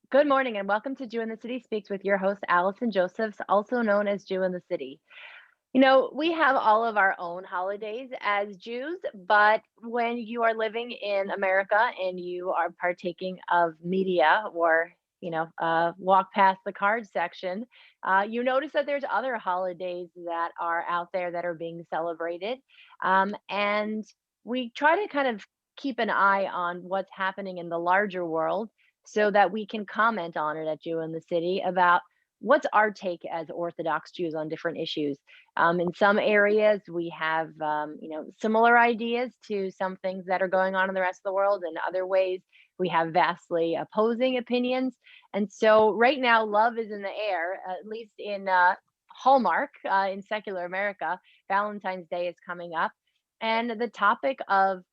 Good morning and welcome to Jew in the City Speaks with your host, Allison Josephs, also known as Jew in the City. We have all of our own holidays as Jews, but when you are living in America and you are partaking of media or, walk past the card section, you notice that there's other holidays that are out there that are being celebrated. And we try to kind of keep an eye on what's happening in the larger world so that we can comment on it at Jew in the City about what's our take as Orthodox Jews on different issues. In some areas, we have similar ideas to some things that are going on in the rest of the world. In other ways, we have vastly opposing opinions. And so, right now, love is in the air. At least in Hallmark, in secular America, Valentine's Day is coming up, and the topic of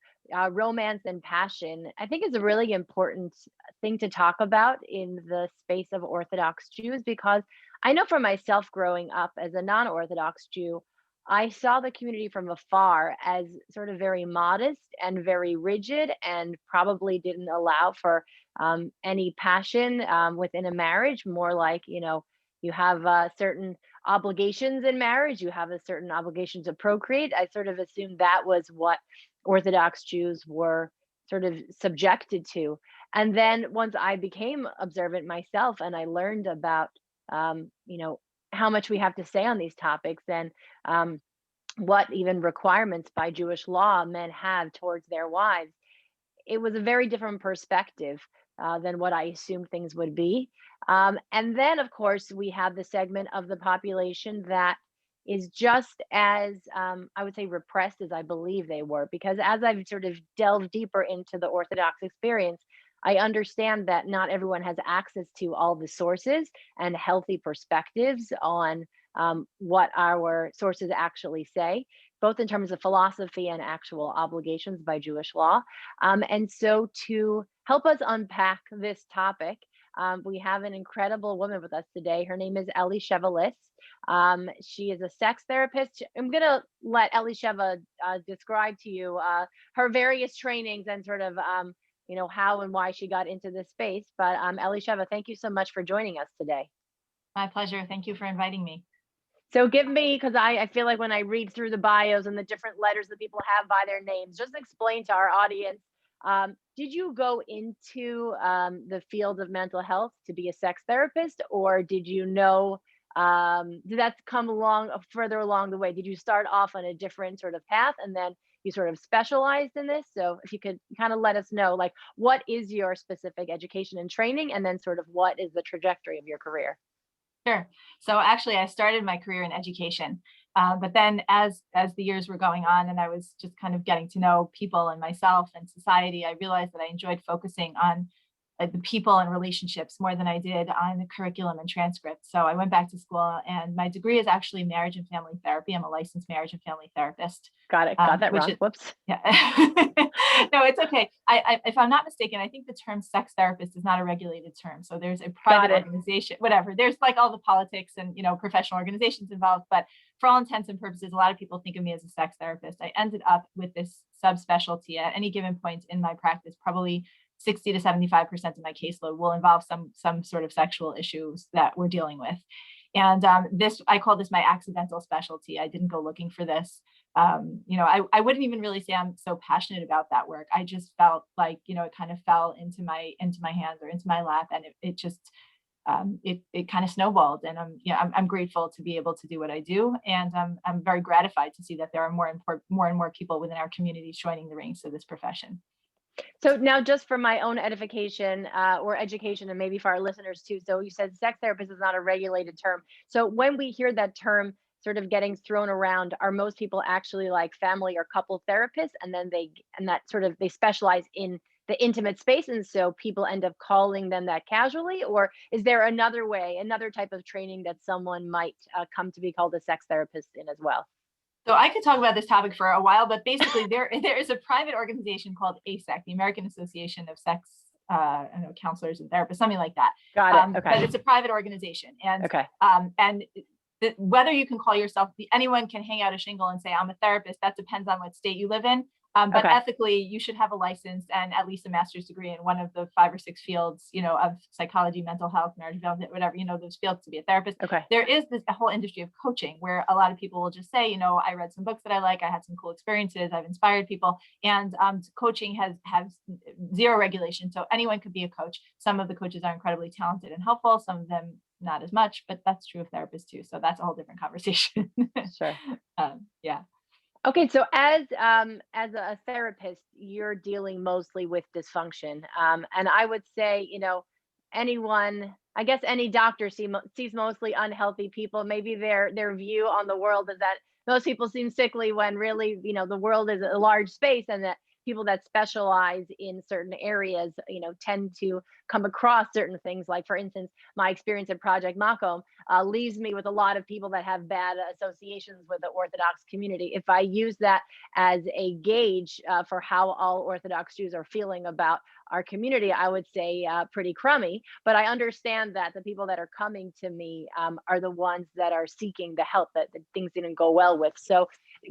romance and passion, I think, is a really important thing to talk about in the space of Orthodox Jews because I know for myself growing up as a non Orthodox Jew, I saw the community from afar as sort of very modest and very rigid and probably didn't allow for any passion within a marriage, more like, you have certain obligations in marriage, you have a certain obligation to procreate. I sort of assumed that was what Orthodox Jews were sort of subjected to. And then once I became observant myself and I learned about, how much we have to say on these topics and what even requirements by Jewish law men have towards their wives, it was a very different perspective than what I assumed things would be. And then, of course, we have the segment of the population that is just as, I would say, repressed as I believe they were. Because as I've sort of delved deeper into the Orthodox experience, I understand that not everyone has access to all the sources and healthy perspectives on what our sources actually say, both in terms of philosophy and actual obligations by Jewish law. And so, to help us unpack this topic, we have an incredible woman with us today. Her name is Elisheva Liss. She is a sex therapist. I'm going to let Elisheva describe to you her various trainings and sort of, how and why she got into this space. But Elisheva, thank you so much for joining us today. My pleasure. Thank you for inviting me. So give me, because I feel like when I read through the bios and the different letters that people have by their names, just explain to our audience, did you go into the field of mental health to be a sex therapist, or did you know, did that come along further along the way? Did you start off on a different sort of path and then you sort of specialized in this? So if you could kind of let us know, like, what is your specific education and training, and then sort of what is the trajectory of your career? Sure. So actually, I started my career in education, but then as the years were going on, and I was just kind of getting to know people and myself and society, I realized that I enjoyed focusing on the people and relationships more than I did on the curriculum and transcript. So I went back to school, and my degree is actually marriage and family therapy. I'm a licensed marriage and family therapist. Got it. Got that Which wrong. is, Whoops. yeah. No, it's okay. If I'm not mistaken, I think the term sex therapist is not a regulated term. So there's a private organization, whatever. There's like all the politics and, professional organizations involved. But for all intents and purposes, a lot of people think of me as a sex therapist. I ended up with this subspecialty at any given point in my practice. Probably 60 to 75% of my caseload will involve some sort of sexual issues that we're dealing with. And I call this my accidental specialty. I didn't go looking for this. I wouldn't even really say I'm so passionate about that work. I just felt like, it kind of fell into my hands or into my lap, and it just it kind of snowballed. And I'm grateful to be able to do what I do, and I'm very gratified to see that there are more and more people within our communities joining the ranks of this profession. So now, just for my own edification or education, and maybe for our listeners too. So you said sex therapist is not a regulated term. So when we hear that term sort of getting thrown around, are most people actually like family or couple therapists, and then they specialize in the intimate space, and so people end up calling them that casually? Or is there another way, another type of training that someone might come to be called a sex therapist in as well? So I could talk about this topic for a while, but basically there is a private organization called ASEC, the American Association of Sex Counselors and Therapists, something like that. Got it. Okay. But it's a private organization, and okay. Whether you can call yourself, anyone can hang out a shingle and say I'm a therapist. That depends on what state you live in. But Okay. ethically, you should have a license and at least a master's degree in one of the 5 or 6 fields, of psychology, mental health, marriage development, whatever, those fields to be a therapist. Okay. There is a whole industry of coaching where a lot of people will just say, I read some books that I like, I had some cool experiences, I've inspired people. And coaching has zero regulation. So anyone could be a coach. Some of the coaches are incredibly talented and helpful, some of them not as much, but that's true of therapists too. So that's a whole different conversation. Sure. Yeah. Okay, so as a therapist, you're dealing mostly with dysfunction, and I would say, anyone, I guess, any doctor sees mostly unhealthy people. Maybe their view on the world is that most people seem sickly, when really, the world is a large space, and that people that specialize in certain areas, tend to come across certain things. Like, for instance, my experience at Project Makom leaves me with a lot of people that have bad associations with the Orthodox community. If I use that as a gauge for how all Orthodox Jews are feeling about our community, I would say pretty crummy. But I understand that the people that are coming to me are the ones that are seeking the help that things didn't go well with. So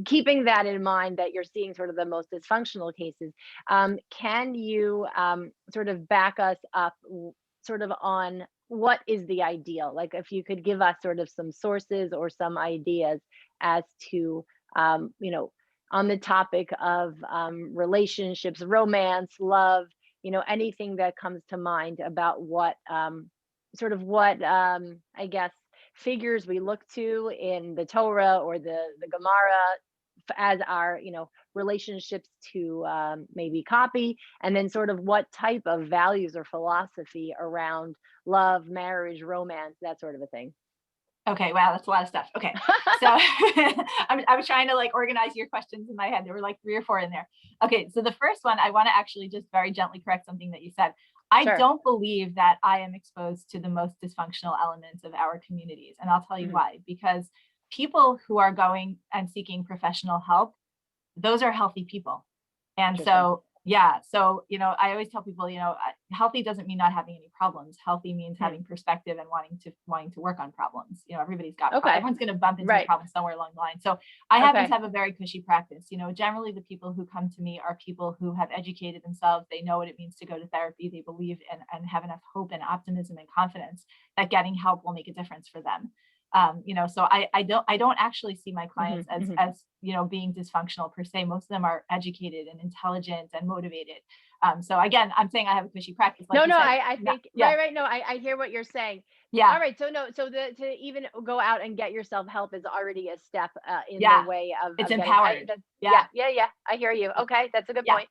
keeping that in mind, that you're seeing sort of the most dysfunctional cases, can you sort of back us up sort of on what is the ideal? Like, if you could give us sort of some sources or some ideas as to, on the topic of relationships, romance, love, anything that comes to mind about what I guess, figures we look to in the Torah or the Gemara as our, relationships to maybe copy, and then sort of what type of values or philosophy around love, marriage, romance, that sort of a thing. Okay, wow, that's a lot of stuff. Okay, so I was trying to like organize your questions in my head. There were like 3 or 4 in there. Okay, so the first one, I want to actually just very gently correct something that you said. I Sure. don't believe that I am exposed to the most dysfunctional elements of our communities. And I'll tell you Mhm. why. Because people who are going and seeking professional help, those are healthy people. And Interesting. so, yeah, so, I always tell people, healthy doesn't mean not having any problems. Healthy means Hmm. having perspective and wanting to work on problems. Everybody's got, Okay. everyone's going to bump into a Right. problem somewhere along the line. So I happen Okay. to have a very cushy practice. Generally the people who come to me are people who have educated themselves. They know what it means to go to therapy. They believe and have enough hope and optimism and confidence that getting help will make a difference for them. So I don't actually see my clients as being dysfunctional per se. Most of them are educated and intelligent and motivated. So again, I'm saying I have a cushy practice. Like No, you said, I think, yeah, right. No, I hear what you're saying. yeah, All right. So no, so to even go out and get yourself help is already a step in the yeah. way It's of getting. empowered. Yeah, Yeah, yeah. I hear you. Okay, that's a good yeah. point.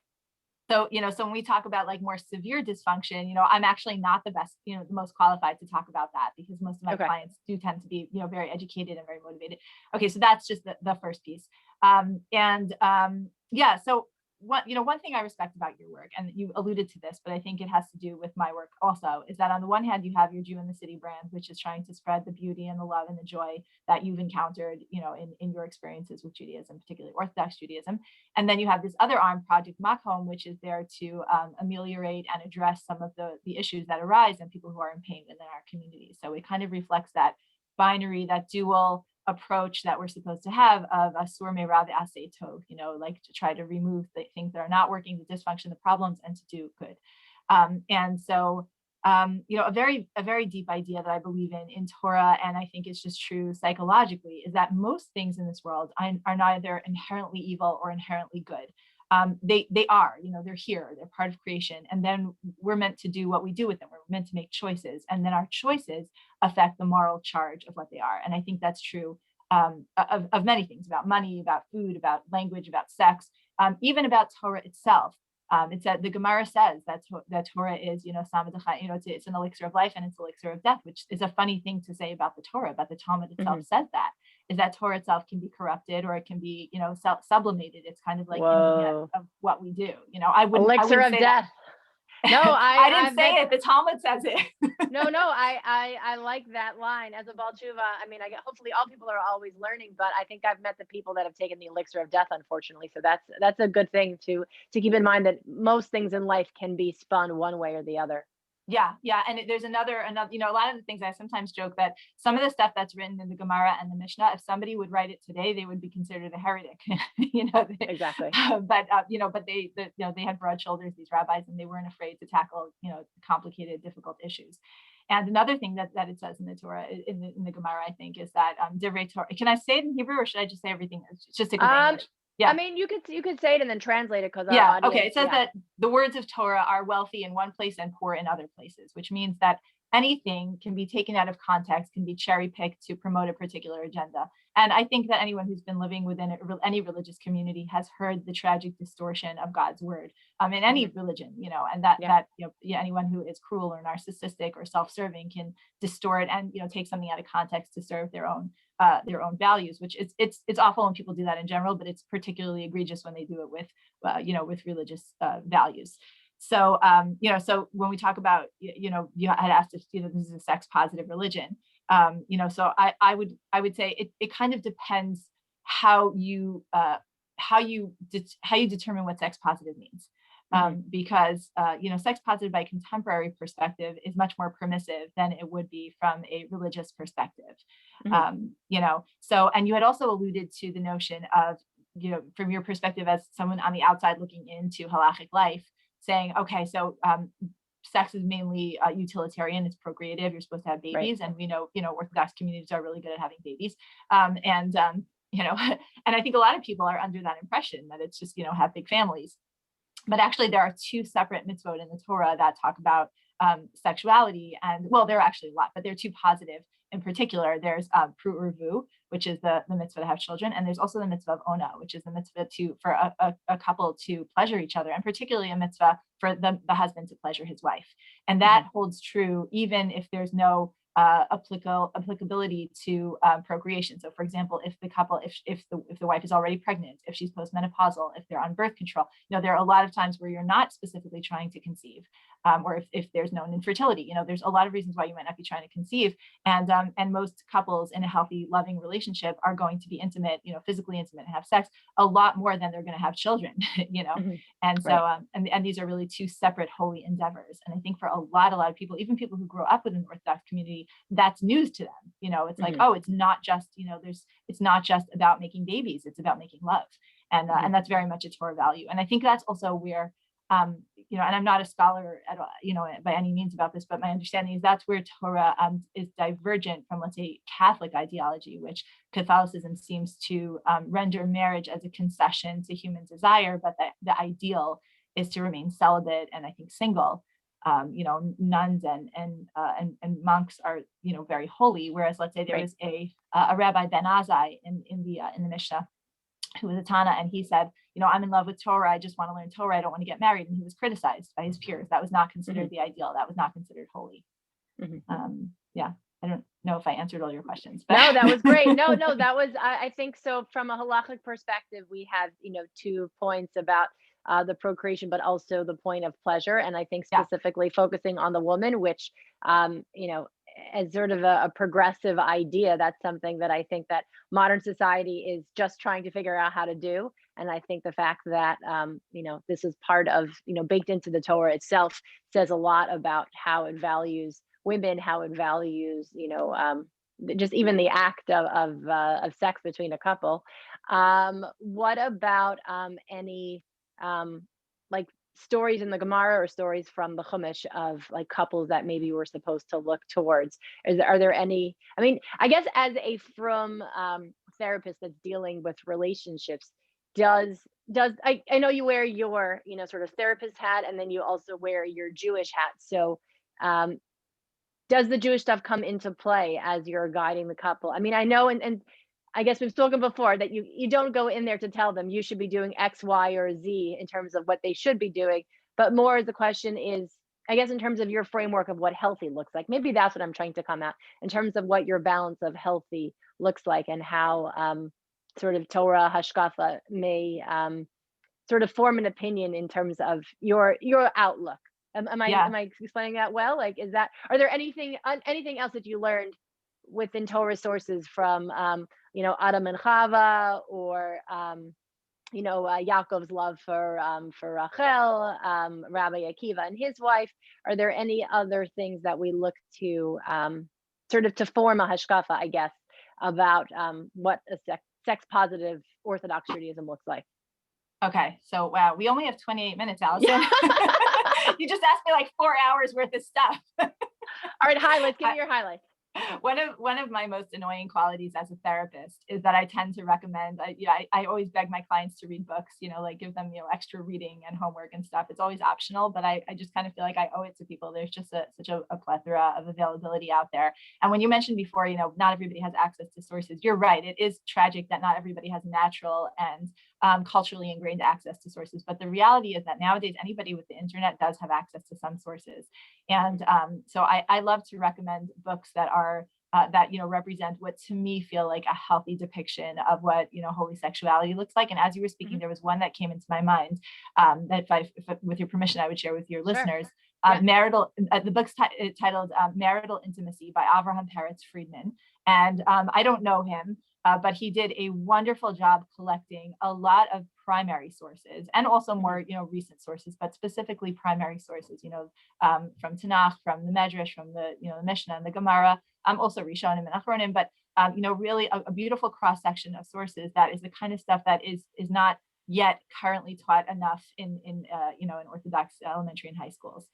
So, so when we talk about like more severe dysfunction, I'm actually not the best, the most qualified to talk about that, because most of my Okay. clients do tend to be, very educated and very motivated. Okay. So that's just the first piece. Yeah. So one thing I respect about your work, and you alluded to this, but I think it has to do with my work also, is that on the one hand, you have your Jew in the City brand, which is trying to spread the beauty and the love and the joy that you've encountered, in your experiences with Judaism, particularly Orthodox Judaism. And then you have this other arm, Project Makom, which is there to ameliorate and address some of the issues that arise in people who are in pain within our community. So it kind of reflects that binary, that dual approach that we're supposed to have of asur me'ra ve'aseh tov, like to try to remove the things that are not working, the dysfunction, the problems, and to do good. And so, a very deep idea that I believe in Torah, and I think it's just true psychologically, is that most things in this world are neither inherently evil or inherently good. They are, they're here, they're part of creation. And then we're meant to do what we do with them. We're meant to make choices. And then our choices affect the moral charge of what they are. And I think that's true of many things, about money, about food, about language, about sex, even about Torah itself. It's that the Gemara says that Torah is, it's an elixir of life and it's an elixir of death, which is a funny thing to say about the Torah, but the Talmud itself says that, is that Torah itself can be corrupted, or it can be, sublimated. It's kind of like Whoa. of what we do. I Elixir wouldn't of say death. that. No, I didn't say it. The Talmud says it. No, I like that line. As a Baal Tshuva, I mean, hopefully all people are always learning, but I think I've met the people that have taken the elixir of death, unfortunately. So that's a good thing to keep in mind, that most things in life can be spun one way or the other. Yeah, and there's another, a lot of the things I sometimes joke that some of the stuff that's written in the Gemara and the Mishnah, if somebody would write it today, they would be considered a heretic. Exactly. But they had broad shoulders, these rabbis, and they weren't afraid to tackle complicated, difficult issues. And another thing that it says in the Torah, in the Gemara, I think, is that divrei Torah. Can I say it in Hebrew, or should I just say everything? It's just stick with English. Yeah. I mean, you could say it and then translate it, because our yeah. audience, Okay. It says that the words of Torah are wealthy in one place and poor in other places, which means that anything can be taken out of context, can be cherry picked to promote a particular agenda. And I think that anyone who's been living within any religious community has heard the tragic distortion of God's word in any religion, and that anyone who is cruel or narcissistic or self-serving can distort and take something out of context to serve their own values, which it's awful when people do that in general, but it's particularly egregious when they do it with religious values. So, so when we talk about, you had asked if, this is a sex positive religion, so I would say it kind of depends how you determine what sex positive means. Because, sex positive by contemporary perspective is much more permissive than it would be from a religious perspective. So, and you had also alluded to the notion of, from your perspective as someone on the outside looking into halachic life, saying, okay, so sex is mainly utilitarian, it's procreative, you're supposed to have babies, right. And we know, Orthodox communities are really good at having babies. And I think a lot of people are under that impression that it's just, have big families. But actually, there are two separate mitzvot in the Torah that talk about sexuality. And well, there are actually a lot, but they're two positive in particular. There's pru'urvu, which is the mitzvah to have children. And there's also the mitzvah of ona, which is the mitzvah for a couple to pleasure each other, and particularly a mitzvah for the husband to pleasure his wife. And that holds true even if there's no applicability to procreation. So, for example, if the couple, if the wife is already pregnant, if she's postmenopausal, if they're on birth control, there are a lot of times where you're not specifically trying to conceive, or if there's known infertility, there's a lot of reasons why you might not be trying to conceive. And most couples in a healthy, loving relationship are going to be intimate, physically intimate, and have sex a lot more than they're going to have children, And so, right. And these are really two separate holy endeavors. And I think for a lot of people, even people who grow up within the Orthodox community, that's news to them. It's like, oh, it's not just, it's not just about making babies, it's about making love. And that's very much a Torah value. And I think that's also where, and I'm not a scholar at all, by any means about this, but my understanding is that's where Torah is divergent from, let's say, Catholic ideology, which Catholicism seems to render marriage as a concession to human desire, but the ideal is to remain celibate and I think single. Nuns and monks are, very holy. Whereas, let's say there was a Rabbi Ben Azai in the Mishnah, who was a Tana, and he said, I'm in love with Torah. I just want to learn Torah. I don't want to get married. And he was criticized by his peers. That was not considered the ideal. That was not considered holy. I don't know if I answered all your questions. But. No, that was great. No, that was, I think so. From a halachic perspective, we have, 2 points about the procreation, but also the point of pleasure. And I think specifically focusing on the woman, which, as sort of a progressive idea, that's something that I think that modern society is just trying to figure out how to do. And I think the fact that, this is part of, baked into the Torah itself says a lot about how it values women, how it values, just even the act of sex between a couple. What about any like stories in the Gemara or stories from the Chumash of like couples that maybe we're supposed to look towards? Are there any? I mean, I guess as a frum therapist that's dealing with relationships, does I know you wear your sort of therapist hat, and then you also wear your Jewish hat. So does the Jewish stuff come into play as you're guiding the couple? I mean, I know, and I guess we've spoken before that you don't go in there to tell them you should be doing X, Y, or Z in terms of what they should be doing, but more the question is, I guess, in terms of your framework of what healthy looks like. Maybe that's what I'm trying to come at in terms of what your balance of healthy looks like, and how sort of Torah hashkafa may sort of form an opinion in terms of your outlook. Am I explaining that well? Like, are there anything else that you learned within Torah sources from Adam and Chava, or Yaakov's love for Rachel, Rabbi Akiva and his wife. Are there any other things that we look to sort of to form a hashkafa, I guess, about what a sex positive Orthodox Judaism looks like? Okay, so wow, we only have 28 minutes, Allison. Yeah. You just asked me like 4 hours worth of stuff. All right, highlights. Give me your highlights. One of my most annoying qualities as a therapist is that I tend to recommend, I always beg my clients to read books, like give them, extra reading and homework and stuff. It's always optional, but I just kind of feel like I owe it to people. There's just such a plethora of availability out there. And when you mentioned before, not everybody has access to sources, you're right. It is tragic that not everybody has natural and culturally ingrained access to sources. But the reality is that nowadays, anybody with the internet does have access to some sources. And so I love to recommend books that are that represent what to me feel like a healthy depiction of what holy sexuality looks like. And as you were speaking, there was one that came into my mind that if with your permission, I would share with your listeners. The book's titled Marital Intimacy by Avraham Peretz Friedman. And I don't know him, but he did a wonderful job collecting a lot of primary sources and also more, recent sources, but specifically primary sources, from Tanakh, from the Medrash, from the, the Mishnah and the Gemara, also Rishonim and Achronim, but, really a beautiful cross section of sources that is the kind of stuff that is not yet currently taught enough in Orthodox elementary and high schools.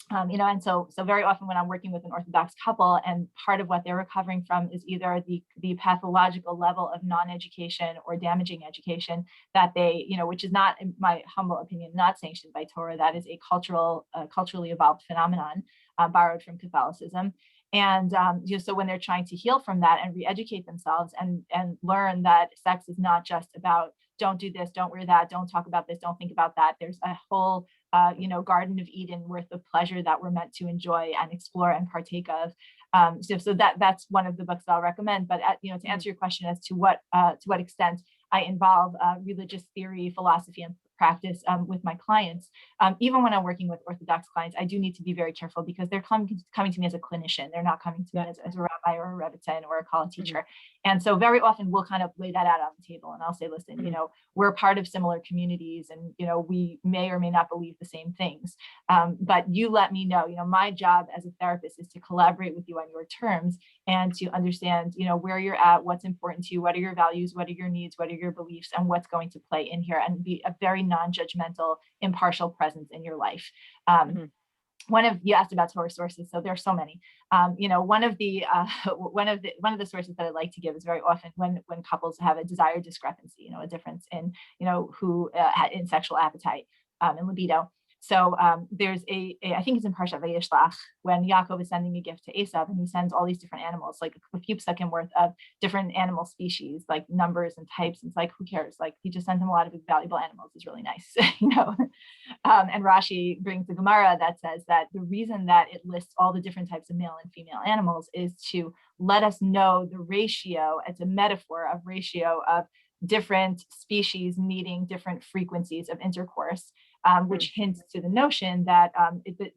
And so very often when I'm working with an Orthodox couple and part of what they're recovering from is either the pathological level of non-education or damaging education that they, which is not, in my humble opinion, not sanctioned by Torah. That is a culturally evolved phenomenon borrowed from Catholicism. And so when they're trying to heal from that and re-educate themselves and learn that sex is not just about don't do this, don't wear that, don't talk about this, don't think about that. There's a whole, Garden of Eden worth of pleasure that we're meant to enjoy and explore and partake of. So that's one of the books that I'll recommend. But to answer your question as to what extent I involve religious theory, philosophy, and practice with my clients, even when I'm working with Orthodox clients, I do need to be very careful because they're coming to me as a clinician. They're not coming to me as a rabbi or a rebbitzin or a kala teacher. And so very often we'll kind of lay that out on the table and I'll say, listen, we're part of similar communities and, we may or may not believe the same things. But you let me know, my job as a therapist is to collaborate with you on your terms and to understand, where you're at, what's important to you, what are your values, what are your needs, what are your beliefs, and what's going to play in here, and be a very non-judgmental, impartial presence in your life. You asked about Torah sources, so there are so many. One of the sources that I like to give is very often when couples have a desired discrepancy, a difference in who in sexual appetite and libido. So there's I think it's in Parshat Vayishlach, when Yaakov is sending a gift to Esav, and he sends all these different animals, like a few psukim worth of different animal species, like numbers and types. And it's like, who cares? Like, he just sent him a lot of valuable animals. It's really nice, And Rashi brings the Gemara that says that the reason that it lists all the different types of male and female animals is to let us know the ratio. It's a metaphor of ratio of different species needing different frequencies of intercourse, which hints to the notion that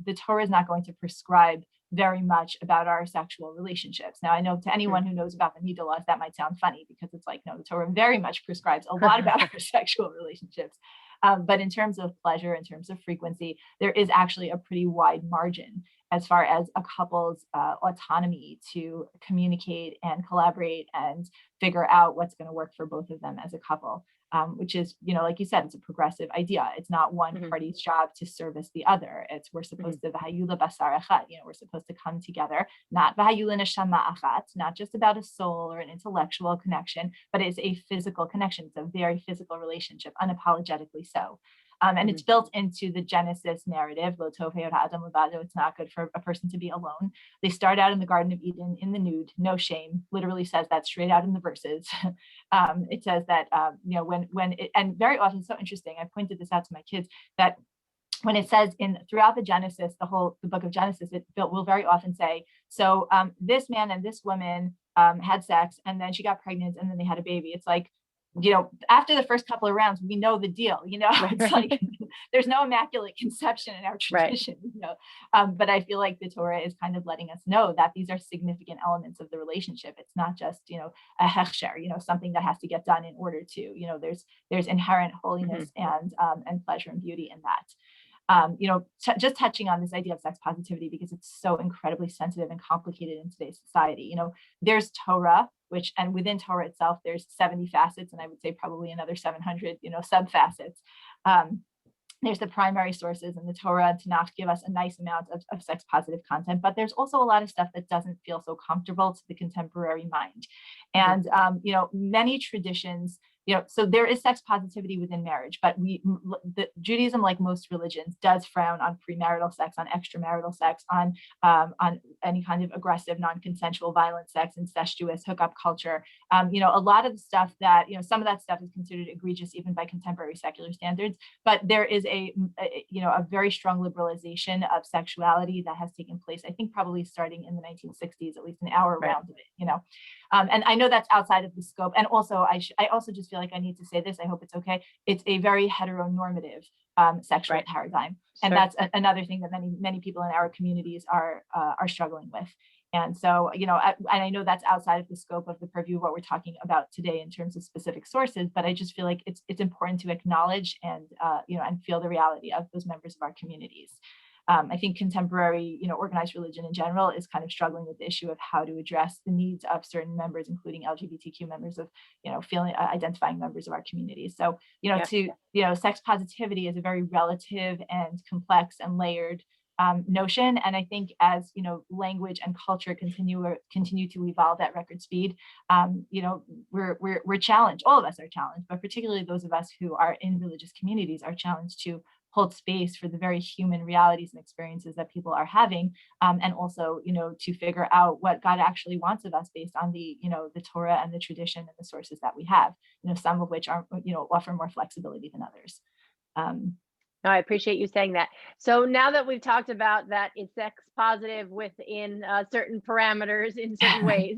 the Torah is not going to prescribe very much about our sexual relationships. Now, I know to anyone who knows about the Nida laws, that might sound funny because it's like, no, the Torah very much prescribes a lot about our sexual relationships. But in terms of pleasure, in terms of frequency, there is actually a pretty wide margin as far as a couple's autonomy to communicate and collaborate and figure out what's going to work for both of them as a couple, which is, like you said, it's a progressive idea. It's not one party's job to service the other. We're supposed to, we're supposed to come together, not not just about a soul or an intellectual connection, but it's a physical connection. It's a very physical relationship, unapologetically so. And it's built into the Genesis narrative. It's not good for a person to be alone. They start out in the Garden of Eden in the nude, no shame. Literally says that straight out in the verses. It says that and very often, it's so interesting. I pointed this out to my kids that when it says throughout the Genesis, the book of Genesis, it will very often say, so this man and this woman had sex, and then she got pregnant, and then they had a baby. It's like, after the first couple of rounds, we know the deal, it's like, there's no immaculate conception in our tradition, but I feel like the Torah is kind of letting us know that these are significant elements of the relationship. It's not just, a hechsher, something that has to get done in order to, there's inherent holiness and pleasure and beauty in that. Just touching on this idea of sex positivity, because it's so incredibly sensitive and complicated in today's society. There's Torah, and within Torah itself, there's 70 facets, and I would say probably another 700, sub facets. There's the primary sources, and the Torah and Tanakh give us a nice amount of sex positive content, but there's also a lot of stuff that doesn't feel so comfortable to the contemporary mind. And, many traditions, so there is sex positivity within marriage, but Judaism, like most religions, does frown on premarital sex, on extramarital sex, on any kind of aggressive, non-consensual, violent sex, incestuous hookup culture. A lot of the stuff that, some of that stuff is considered egregious even by contemporary secular standards, but there is a very strong liberalization of sexuality that has taken place, I think probably starting in the 1960s, at least in our round of it, and I know that's outside of the scope. And also, I also just feel like I need to say this, I hope it's okay. It's a very heteronormative sexual paradigm. And that's another thing that many people in our communities are struggling with. And so, and I know that's outside of the scope of the purview of what we're talking about today in terms of specific sources, but I just feel like it's important to acknowledge and, and feel the reality of those members of our communities. I think contemporary, organized religion in general is kind of struggling with the issue of how to address the needs of certain members, including LGBTQ members of, identifying members of our communities. So, sex positivity is a very relative and complex and layered notion. And I think as, language and culture continue to evolve at record speed, we're challenged. All of us are challenged, but particularly those of us who are in religious communities are challenged to hold space for the very human realities and experiences that people are having, and also, to figure out what God actually wants of us based on the, the Torah and the tradition and the sources that we have, some of which are, offer more flexibility than others. No, I appreciate you saying that. So now that we've talked about that it's sex positive within certain parameters in certain ways,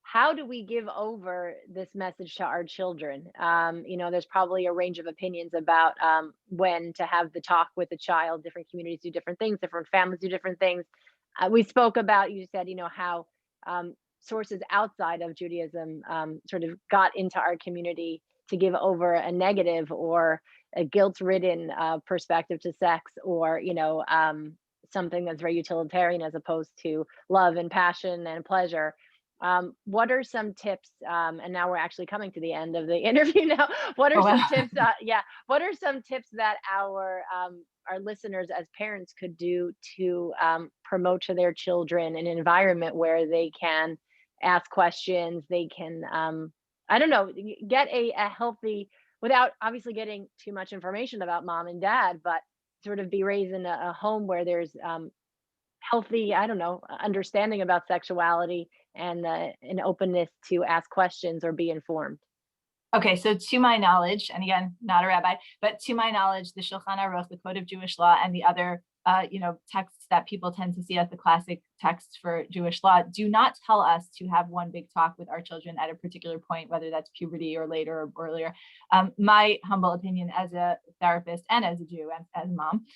how do we give over this message to our children? There's probably a range of opinions about when to have the talk with a child. Different communities do different things, different families do different things. We spoke about, you said, how sources outside of Judaism sort of got into our community to give over a negative or a guilt-ridden perspective to sex, or, something that's very utilitarian as opposed to love and passion and pleasure. What are some tips? And now we're actually coming to the end of the interview now. What are some tips? What are some tips that our listeners as parents could do to promote to their children an environment where they can ask questions, they can, get a healthy, without obviously getting too much information about mom and dad, but sort of be raised in a home where there's healthy, understanding about sexuality and an openness to ask questions or be informed. Okay, so to my knowledge, and again, not a rabbi, but to my knowledge, the Shulchan Aruch, the Code of Jewish Law, and the other texts that people tend to see as the classic texts for Jewish law do not tell us to have one big talk with our children at a particular point, whether that's puberty or later or earlier. My humble opinion as a therapist and as a Jew and as a mom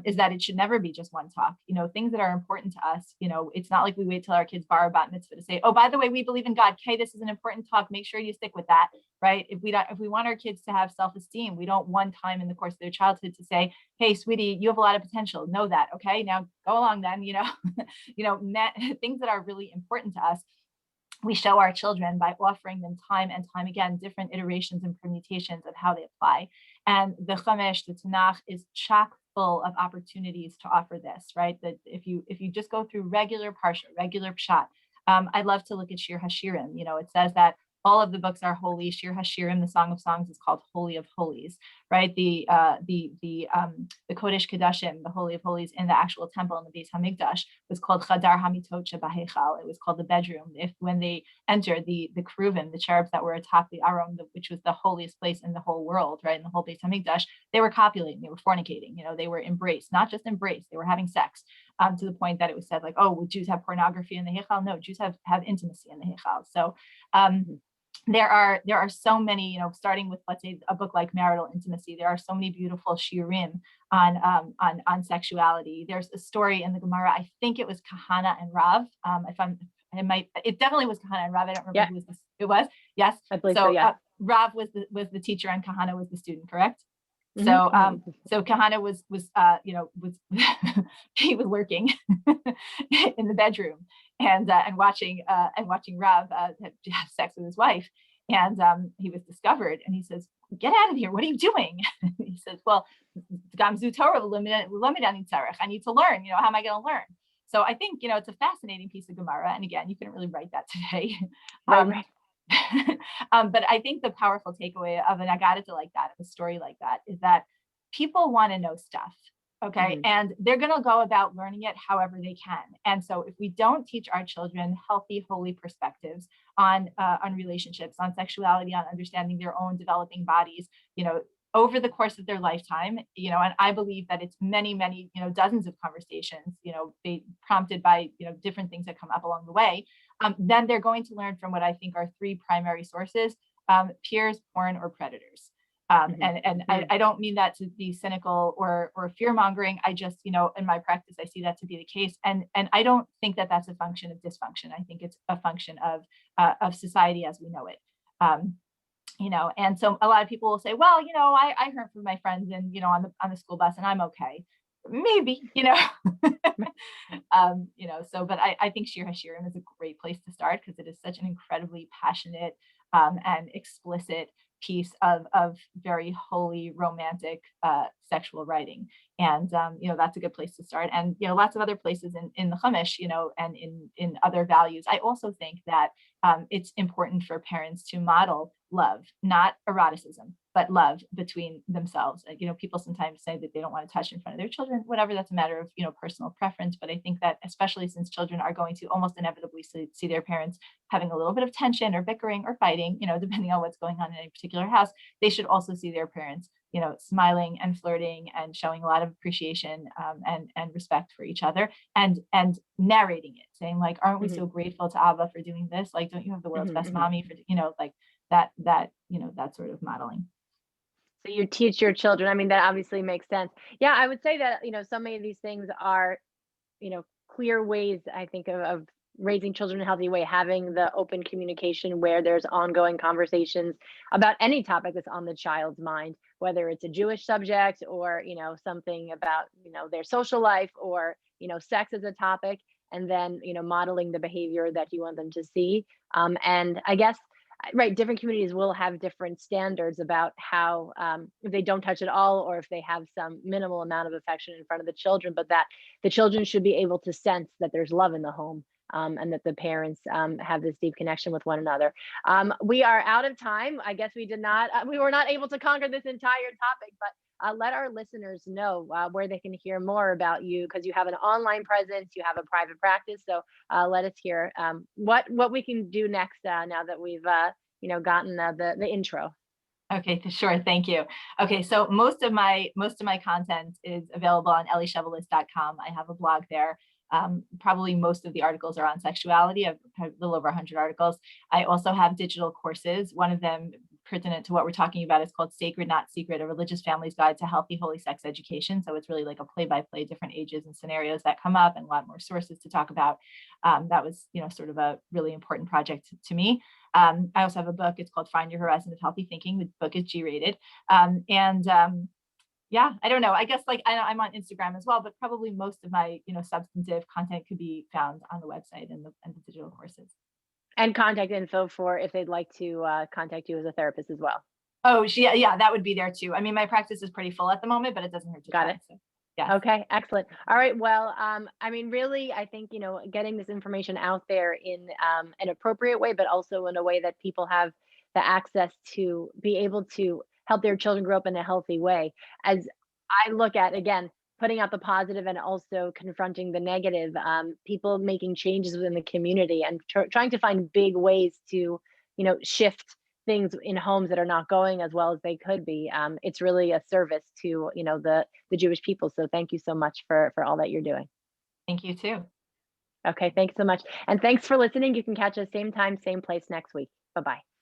is that it should never be just one talk. Things that are important to us, it's not like we wait till our kids bar or bat mitzvah to say, oh, by the way, we believe in God. Okay, this is an important talk. Make sure you stick with that, right? If we want our kids to have self-esteem, we don't one time in the course of their childhood to say, hey, sweetie, you have a lot of potential. Know that. Okay, now go along then, things that are really important to us, we show our children by offering them time and time again, different iterations and permutations of how they apply. And the Chumash, the Tanakh is chock full of opportunities to offer this, right? That if you just go through regular parsha, regular pshat, I love to look at Shir Hashirim. It says that all of the books are holy. Shir Hashirim, the Song of Songs, is called Holy of Holies, right? The Kodesh Kodashim, the Holy of Holies in the actual temple in the Beis Hamikdash, was called Chadar Hamitot Shebahechal. It was called the bedroom. When they entered the Keruvim, the cherubs that were atop the Aron, which was the holiest place in the whole world, right, in the whole Beis Hamikdash, they were copulating, they were fornicating. They were embraced, not just embraced, they were having sex. To the point that it was said, like, oh, would Jews have pornography in the Heichal? No, Jews have intimacy in the Heichal. So there are so many, starting with, let's say, a book like Marital Intimacy, there are so many beautiful shiurim on sexuality. There's a story in the Gemara, I think it was Kahana and Rav. It definitely was Kahana and Rav. I don't remember who was this. It was, yes. I believe so, yeah. Rav was the teacher and Kahana was the student, correct? Mm-hmm. So Kahana was he was lurking in the bedroom and watching Rav have sex with his wife, and he was discovered, and he says, "Get out of here! What are you doing?" He says, "Well, Gamzu Torah, I need to learn. How am I going to learn?" So I think it's a fascinating piece of Gemara, and again, you couldn't really write that today. Right. But I think the powerful takeaway of an agadita like that, of a story like that, is that people want to know stuff, okay? And they're going to go about learning it however they can. And so if we don't teach our children healthy, holy perspectives on relationships, on sexuality, on understanding their own developing bodies, over the course of their lifetime, and I believe that it's many, many, dozens of conversations, prompted by, different things that come up along the way, then they're going to learn from what I think are three primary sources: peers, porn, or predators. And I don't mean that to be cynical or fear mongering. I just, in my practice, I see that to be the case. And I don't think that that's a function of dysfunction. I think it's a function of society as we know it. And so a lot of people will say, well, I heard from my friends and, on the school bus, and I'm okay. Maybe, but I think Shir HaShirim is a great place to start, because it is such an incredibly passionate and explicit piece of very holy, romantic sexual writing. And, that's a good place to start. And, lots of other places in the Chumash, and in other values. I also think that it's important for parents to model love, not eroticism, but love between themselves. People sometimes say that they don't want to touch in front of their children, whatever. That's a matter of, personal preference. But I think that especially since children are going to almost inevitably see their parents having a little bit of tension or bickering or fighting, depending on what's going on in a particular house, they should also see their parents, smiling and flirting and showing a lot of appreciation and respect for each other, and narrating it, saying like, aren't we so grateful to Abba for doing this? Like, don't you have the world's best mommy for, like that sort of modeling. So you teach your children. I mean, that obviously makes sense. Yeah, I would say that, so many of these things are, clear ways, I think, of raising children in a healthy way, having the open communication where there's ongoing conversations about any topic that's on the child's mind, whether it's a Jewish subject or, something about, their social life, or, sex as a topic, and then, modeling the behavior that you want them to see. And I guess, right, different communities will have different standards about how, if they don't touch at all, or if they have some minimal amount of affection in front of the children, but that the children should be able to sense that there's love in the home, and that the parents have this deep connection with one another. We are out of time. I guess we were not able to conquer this entire topic, but let our listeners know where they can hear more about you, because you have an online presence, you have a private practice. So let us hear what we can do next, now that we've gotten the intro. Okay, sure. Thank you. Okay, so most of my content is available on elisheva.com. I have a blog there. Probably most of the articles are on sexuality. I've had a little over 100 articles. I also have digital courses. One of them, pertinent to what we're talking about, is called Sacred Not Secret, a religious family's guide to healthy, holy sex education. So it's really like a play-by-play, different ages and scenarios that come up, and a lot more sources to talk about. That was, sort of a really important project to me. I also have a book. It's called Find Your Horizon of Healthy Thinking. The book is G-rated. Yeah, I don't know. I guess I'm on Instagram as well, but probably most of my, substantive content could be found on the website and the digital courses. And contact info for if they'd like to contact you as a therapist as well. Oh, yeah, that would be there too. I mean, my practice is pretty full at the moment, but it doesn't hurt to Got try. it. So, yeah. Okay, excellent. All right. Well, I mean, really, I think, getting this information out there in an appropriate way, but also in a way that people have the access to be able to help their children grow up in a healthy way. As I look at, again, putting out the positive and also confronting the negative, people making changes within the community and trying to find big ways to, shift things in homes that are not going as well as they could be. It's really a service to, the Jewish people. So thank you so much for all that you're doing. Thank you too. Okay, thanks so much. And thanks for listening. You can catch us same time, same place next week. Bye-bye.